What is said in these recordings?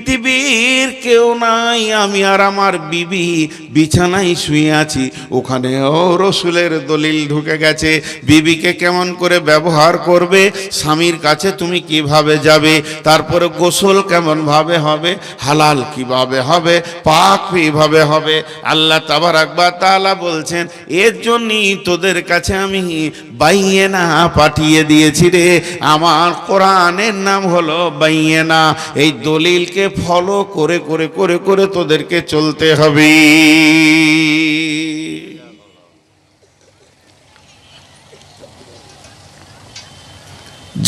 পৃথিবীর কেউ নাই, আমি আর আমার বিবি বিছানায় শুয়ে আছি, ওখানেও রসুলের দলিল ঢুকে গেছে। বিবিকে কেমন করে ব্যবহার করবে, স্বামীর কাছে তুমি কিভাবে যাবে, তারপরে গোসল কেমন ভাবে হবে, হালাল কিভাবে হবে, পাক কিভাবে হবে। আল্লাহ তাবারাক ওয়া তাআলা বলছেন, এর জন্যই তোদের কাছে আমি বাইয়েনা পাঠিয়ে দিয়েছি রে। আমার কোরআনের নাম হলো বাইয়েনা। এই দলিলকে ফলো করে করে করে করে তোদেরকে চলতে হবে।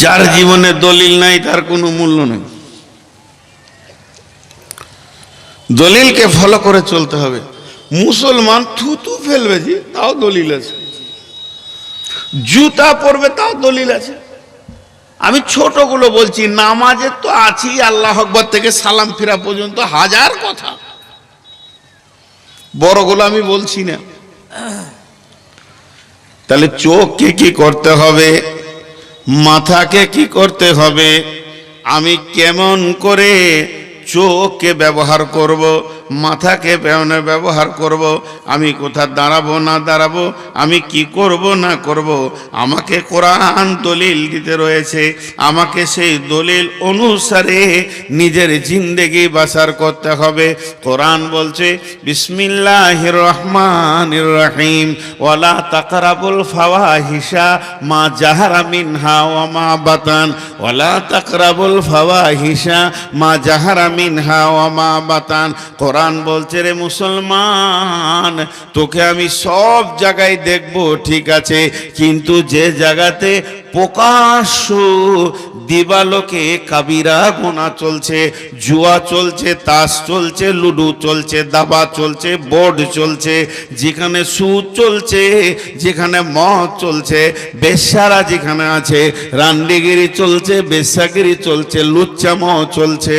যার জীবনে দলিল নাই তার কোনো মূল্য নেই। দলিলকে ফলো করে চলতে হবে। মুসলমান থুতু ফেলবে জি, তাও দলিল আছে। জুতা পরবে, তাও দলিল আছে। আমি ছোটগুলো বলছি, নামাজের তো আছি, আল্লাহ আকবার থেকে সালাম ফিরা পর্যন্ত হাজার কথা, বড়গুলো আমি বলছি না। তাহলে চোখকে কি করতে হবে, মাথাকে কি করতে হবে, আমি কেমন করে চোখকে ব্যবহার করব, মাথাকে ব্যবহার করব, আমি কোথা দাঁড়াবো না দাঁড়াবো, আমি কি করব না করব, আমাকে কোরআন দলিল দিতে রয়েছে। আমাকে সেই দলিল অনুসারে নিজের জিন্দেগি বাসার করতে হবে। কোরআন বলছে, বিসমিল্লাহির রহমানির রহিম, ওয়ালা তাকরাবুল ফাওয়াহিশা মা জাহারা মিনহা ওয়া মা বাতান, ওয়ালা তাকরাবুল ফাওয়াহিশা মা জাহারা মিনহা ওয়া মা বাতান। কোরআন বলছে, রে মুসলমান, তোকে আমি সব জায়গায় দেখব, ঠিক আছে, কিন্তু যে জায়গাতে প্রকাশ্য দিবালোকে কাবিরা গোনা চলছে, জুয়া চলছে, তাস চলছে, লুডু চলছে, দাবা চলছে, বোর্ড চলছে, যেখানে সুদ চলছে, যেখানে মদ চলছে, বেশ্যারা যেখানে আছে, রান্ডিগিরি চলছে, বেশ্যাগিরি চলছে, লুচ্চামো চলছে,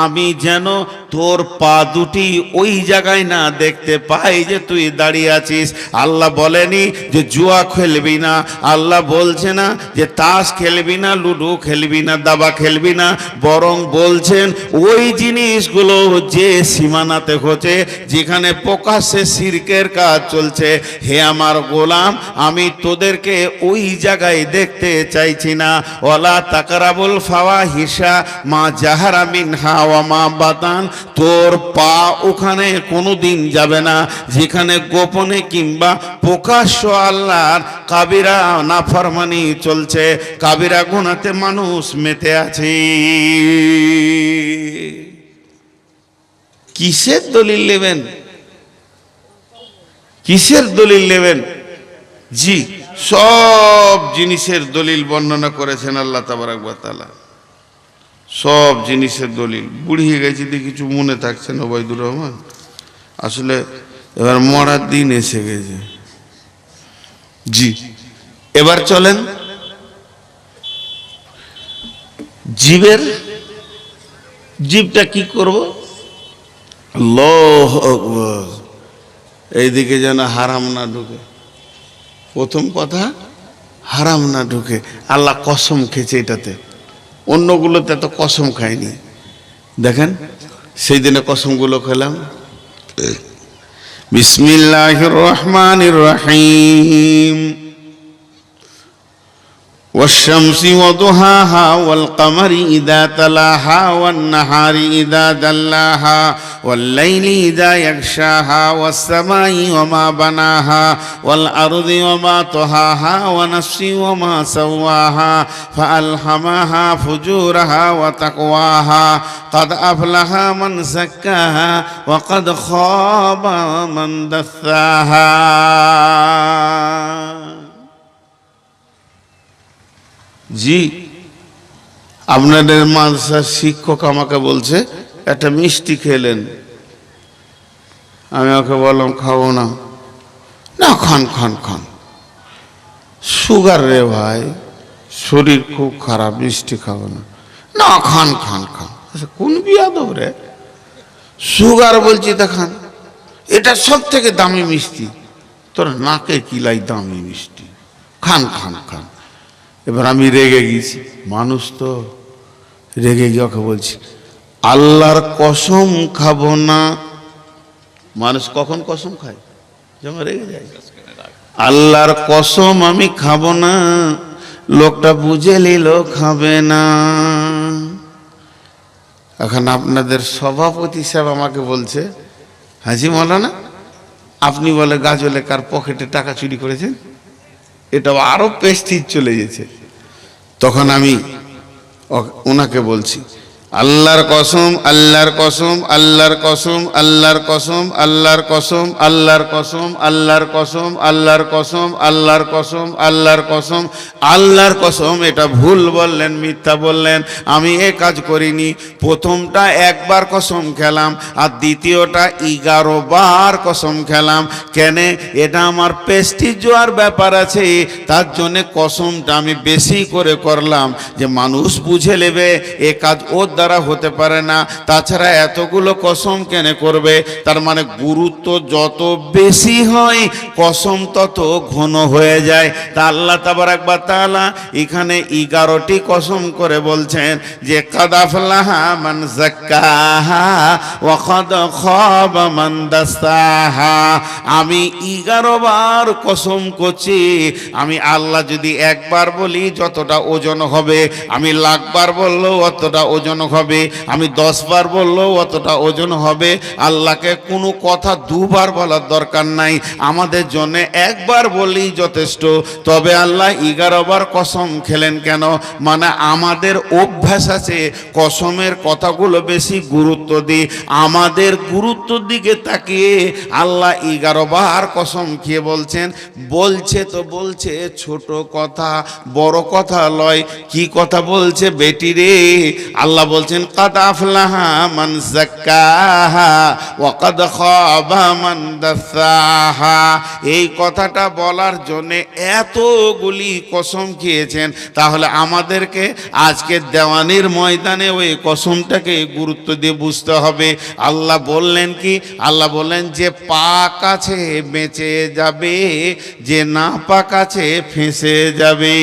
আমি যেন তোর পা দুটি ওই জায়গায় না দেখতে পাই যে তুই দাঁড়িয়ে আছিস। আল্লাহ বলেনি যে জুয়া খেলবি না, আল্লাহ বলছে না যে তাস খেলবি না, লুডো খেলবি না, দাবা খেলবি না, বরং বলছেন ওই জিনিসগুলো যে সীমানাতে হচ্ছে, যেখানে প্রকাশ্যে শিরকের কাজ চলছে, হে আমার গোলাম, আমি তোদেরকে ওই জায়গায় দেখতে চাইছি না। ওয়ালা তাকরাবুল ফাওয়াহিশা মা জাহারা মিনহা ওয়া মা বাতান, তোর পা ওখানে কোনোদিন যাবে না যেখানে গোপনে কিংবা প্রকাশ্য আল্লাহর কাবিরা নাফরমানি চলছে, কাবিরা গুনাতে মানুষ মেতে আছে। কিসের দলিল নেবেন, কিসের দলিল নেবেন? জি, সব জিনিসের দলিল বর্ণনা করেছেন আল্লাহ তাবারাক ওয়া তাআলা, সব জিনিসের দলিল। বুড়িয়ে গেছি দিয়ে কিছু মনে থাকছে না ওবায়দুর রহমান, আসলে এবার মরার দিন এসে গেছে। জি, এবার চলেন জীবটা কি করব। আল্লাহু আকবার, এইদিকে যেন হারাম না ঢুকে। প্রথম কথা, হারাম না ঢুকে। আল্লাহ কসম খেয়েছে এটাতে, অন্যগুলোতে তো কসম খায়নি। দেখেন সেই দিনে কসমগুলো খেলাম। বিসমিল্লাহির রহমানির রহিম, والشمس وضحاها والقمر إذا تلاها والنهار إذا دلاها والليل إذا يغشاها والسماء وما بناها والأرض وما طحاها ونفس وما سواها فألهمها فجورها وتقواها قد أفلح من زكاها وقد خاب من دثاها। জি, আপনাদের মাদ্রাসার শিক্ষক আমাকে বলছে একটা মিষ্টি খেলেন, আমি ওকে বললাম খাবো না। না, খান খান খান, সুগার রে ভাই, শরীর খুব খারাপ, মিষ্টি খাবো না। না, খান খান খান। কোন বিয়াদব রে, সুগার বলছি তা খান, এটা সব থেকে দামি মিষ্টি, তোর নাকে কিলাই দামি মিষ্টি, খান খান খান। এবার আমি রেগে গেছি, মানুষ তো রেগে গিয়ে ওকে বলছি, আল্লাহর কসম খাবো না। মানুষ কখন কসম খায়? যখন রেগে যায়। আল্লাহর কসম আমি খাবো না, লোকটা বুঝে নিল খাবে না। এখন আপনাদের সভাপতি সাহেব আমাকে বলছে, হাজি মৌলানা আপনি বলে গাজলে কার পকেটে টাকা চুরি করেছেন, এটা আরো পেস্টিজ চলে গেছে। তখন আমি ওনাকে বলছি, আল্লাহর কসম, আল্লাহর কসম, আল্লাহর কসম, আল্লাহর কসম, আল্লাহর কসম, আল্লাহর কসম, আল্লাহর কসম, আল্লাহর কসম, আল্লাহর কসম, আল্লাহর কসম, আল্লাহর কসম। এটা ভুল বললেন, মিথ্যা বললেন, আমি এ কাজ করিনি। প্রথমটা একবার কসম খেলাম, আর দ্বিতীয়টা 11 বার কসম খেলাম। কেন? এটা আমার প্রেস্টিজ আর ব্যাপার আছে, তার জন্যে কসমটা আমি বেশি করে করলাম, যে মানুষ বুঝে নেবে এ কাজ ওর দ্বারা হতে পারে না। তাছাড়া এতগুলো কসম কেন করবে? তার মানে গুরুত্ব যত বেশি হয় কসম তত ঘন হয়ে যায়। তা আল্লাহ তাবারাক ওয়া তাআলা এখানে 11টি কসম করে বলছেন যে কাদ আফলাহা মান যাক্কাহা ওয়া কাদ খাবা মান দাসাহা। আমি 11 বার কসম করছি। আমি আল্লাহ যদি একবার বলি যতটা ওজন হবে, আমি লাখবার বললেও অতটা ওজন হবে, আমি 10 বার বললেও অতটা ওজন হবে। আল্লাহকে কোনো কথা 2 বার বলার দরকার নাই, আমাদের জন্য একবার বললেই যথেষ্ট। তবে আল্লাহ 11 বার কসম খেলেন কেন? মানে আমাদের অভ্যাস আছে কসমের কথাগুলো বেশি গুরুত্ব দিই। আমাদের গুরুত্বর দিকে তাকিয়ে আল্লাহ 11 বার কসম খেয়ে বলছেন। বলছে তো বলছে ছোট কথা, বড় কথা লয়। কি কথা বলছে বেটি রে? আল্লাহ বলছেন কাদ আফলাহা মান যাক্কাহা ওয়া কাদ খাবা মান দাসাহা। এই কথাটা বলার জন্য এতগুলি কসম খেয়েছেন। তাহলে আমাদেরকে আজকে দেওয়ানির ময়দানে ওই কসমটাকে গুরুত্ব দিয়ে বুঝতে হবে। আল্লাহ বললেন কি? আল্লাহ বললেন যে পাক আছে বেঁচে যাবে, যে না পাক আছে ফেঁসে যাবে।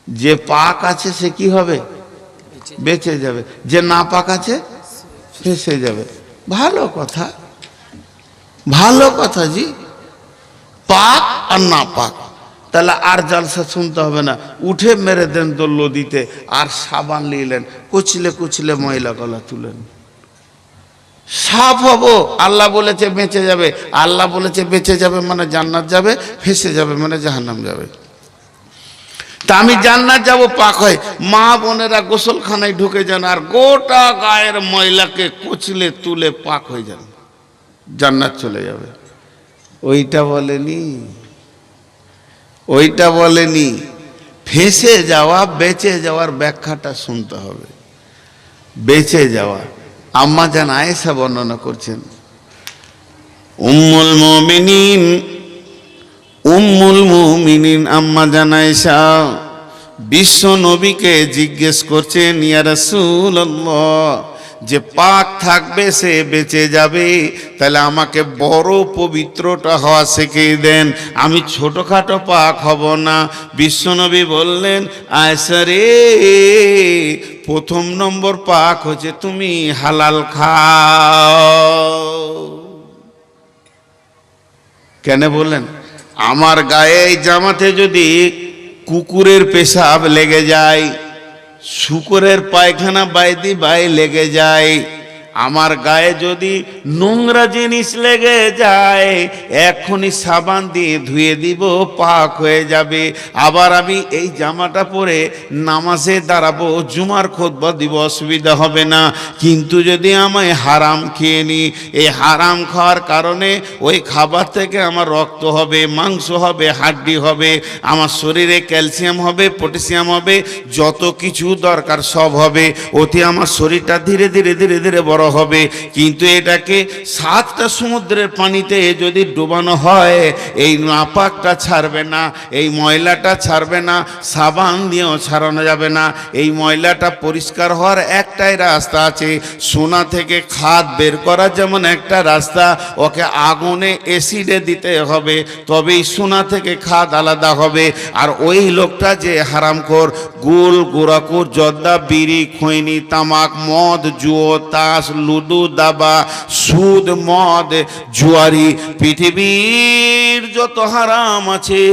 যে পাক আছে সে কি হবে? বেঁচে যাবে। যে না পাক আছে ফেঁসে যাবে। ভালো কথা, ভালো কথা জি। পাক আর না পাক, তাহলে আর জলসা শুনতে হবে না। উঠে মেরে দেন তো নদীতে, আর সাবান নিলেন, কুচলে কুচলে ময়লা গলা তুলেন, সাফ হবো। আল্লাহ বলেছে বেঁচে যাবে, আল্লাহ বলেছে বেঁচে যাবে মানে জান্নাত যাবে, ফেঁসে যাবে মানে জাহান্নাম যাবে। তা আমি জান্নাত যাব পাক হয়। মা বোনেরা গোসলখানায় ঢুকে যান আর গোটা গায়ের ময়লাকে কুচলে তুলে পাক হয়ে যান, জান্নাত চলে যাবে। ওইটা বলেনি, ওইটা বলেনি। ফেঁসে যাওয়া, বেঁচে যাওয়ার ব্যাখ্যাটা শুনতে হবে। বেঁচে যাওয়া আম্মা জান আয়েশা বর্ণনা করছেন, উম্মুল মুমিনিন, উম্মুল মুমিনিন আম্মা জান আয়েশা বিশ্ব নবীকে জিজ্ঞেস করছেন, ইয়া রাসূলুল্লাহ, যে পাক থাকবে সে বেঁচে যাবে, তাহলে আমাকে বড় পবিত্রটা হওয়া শিখিয়ে দেন, আমি ছোটখাটো পাক হব না। বিশ্বনবী বললেন, আয়েশা রে, প্রথম নম্বর পাক হচ্ছে তুমি হালাল খাও। কেন বললেন? আমার গায়ে এই জামাতে যদি কুকুরের পেশাব লেগে যায়, শুকরের পায়খানা বাইদি বাই লেগে যায়, আমার গায়ে যদি নোংরা জিনিস লেগে যায়, এখনই সাবান দিয়ে ধুয়ে দিব, পাক হয়ে যাবে। আবার আমি এই জামাটা পরে নামাজে দাঁড়াবো, জুমার খুতবা দিব, অসুবিধা হবে না। কিন্তু যদি আমায় হারাম খেয়ে নিই, এই হারাম খাওয়ার কারণে ওই খাবার থেকে আমার রক্ত হবে, মাংস হবে, হাড্ডি হবে, আমার শরীরে ক্যালসিয়াম হবে, পটাশিয়াম হবে, যত কিছু দরকার সব হবে। ওতে আমার শরীরটা ধীরে ধীরে ধীরে ধীরে বড় বড় হবে। কিন্তু এটাকে 7টা সমুদ্রের পানিতে যদি ডুবানো হয়, এই নাপাকটা ছাড়বে না, এই ময়লাটা ছাড়বে না, সাবান দিয়েও ছাড়ানো যাবে না। এই ময়লাটা পরিষ্কার হওয়ার একটাই রাস্তা আছে, সোনা থেকে খাদ বের করার যেমন একটা রাস্তা, ওকে আগুনে অ্যাসিডে দিতে হবে, তবেই সোনা থেকে খাদ আলাদা হবে। আর ওই লোকটা যে হারামখোর, গুল গোরাকুর জর্দা বিড়ি খৈনি তামাক মদ জুয়ো তাস লুডু দাবা সুদ মদ জুয়ারি, পৃথিবীর যত হারাম আছে,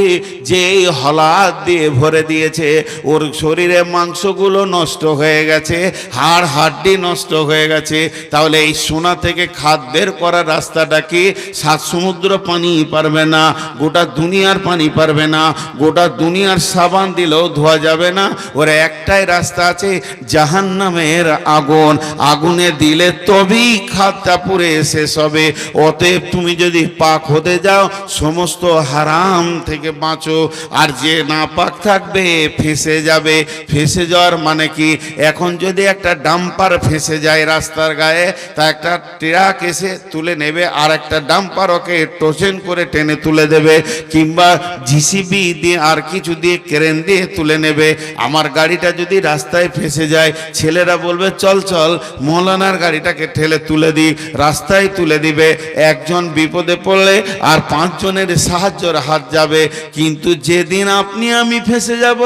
যে হলাদ দিয়ে ভরে দিয়েছে, ওর শরীরে মাংসগুলো নষ্ট হয়ে গেছে, হাড় হাড্ডি নষ্ট হয়ে গেছে। তাহলে এই সোনা থেকে খাদ বের করার রাস্তাটা কি? 7 সমুদ্র পানি পারবে না, গোটা দুনিয়ার পানি পারবে না, গোটা দুনিয়ার সাবান দিলেও ধোয়া যাবে না। ওর একটাই রাস্তা আছে, জাহান্নামের আগুন, আগুনে দিলে তবেই খাদটা পুড়ে শেষ হবে। অতএব তুমি যদি পাক হতে যাও, সমস্ত হারাম থেকে বাঁচো। আর যে না পাক থাকবে ফেঁসে যাবে। ফেঁসে যাওয়ার মানে কি? এখন যদি একটা ডাম্পার ফেঁসে যায় রাস্তার গায়ে, তা একটা ট্রাক এসে তুলে নেবে, আর একটা ডাম্পার ওকে টোচেন করে টেনে তুলে দেবে, কিংবা জিসিবি দিয়ে আর কিছু দিয়ে ক্রেন দিয়ে তুলে নেবে। আমার গাড়িটা যদি রাস্তায় ফেঁসে যায়, ছেলেরা বলবে চল চল মৌলানার গাড়িটাকে ঠেলে তুলে দিই, রাস্তায় তুলে দিবে। একজন বিপদে পড়লে আর 5 জনের সাহায্যের হাত যাবে। কিন্তু যেদিন আপনি আমি ফেঁসে যাব,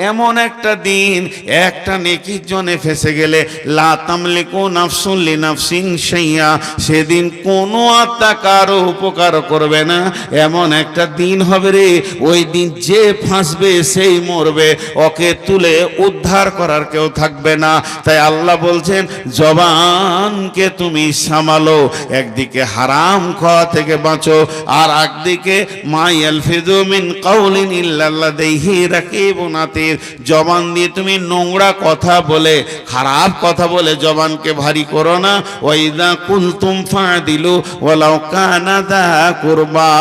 এমন একটা দিন, একটা নেকির জন্য ফেঁসে গেলে লা তামলিকু নাফসুন লিনাফসিন শাইআ, সেদিন কোনো আত্মা কারো উপকার করবে না। এমন একটা দিন হবে রে, ওই দিন যে ফাঁসবে সেই মরবে, ওকে তুলে উদ্ধার করার কেউ থাকবে না। তাই আল্লাহ বলছেন জবানকে তুমি সামালো, একদিকে হারাম খাওয়া থেকে বাঁচো, আর একদিকে মা ইয়ালফিযু মিন কাউলিন ইল্লা লাদাইহি রাকিবুন আতীদ। জবান দিয়ে তুমি নোংরা কথা বলে, খারাপ কথা বলে জবানকে ভারী করো না। ওয়াইদা কুলতুম ফাদিলু ওয়ালাউ কানা দা কুরবা,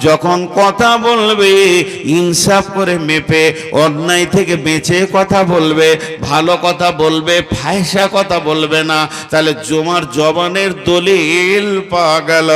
যখন কথা বলবে ইনসাফ করে মেপে, অন্যায় থেকে বেঁচে কথা বলবে, ভালো কথা বলবে, ফায়সা কথা বলবে না। তাহলে তোমার জবানের দলিল পাওয়া গেল।